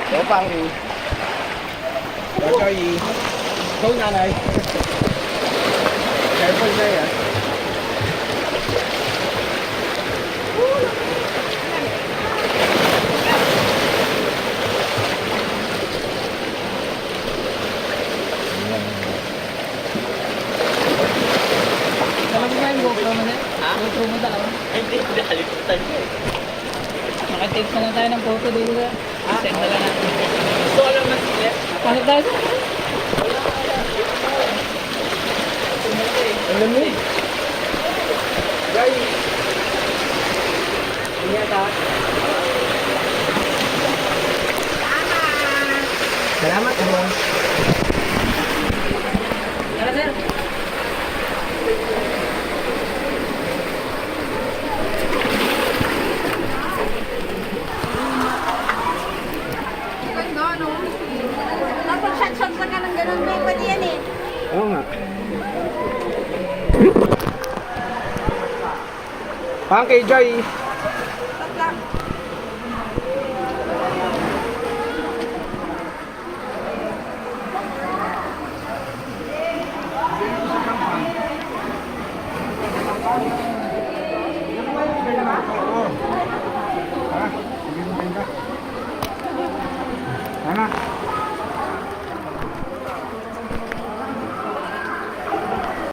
Ito Pangki. Ito Joy. Ito nanay. Careful na yan. Alam mo ba yung GoPro mo na? Ha? GoPro mo dalawa? Hindi, nakalimutan niya eh. Nakatake na lang tayo ng photo dito sa send na lang natin. Gusto ko lang masilip. Pasok tayo sa... Alam mo? Joy. Ingat ha. Salamat mo. Tara sir. Ganda, no? Kapag shot-shot ka ng ganun, may pwede yan eh. Oo nga. Pangki Joy.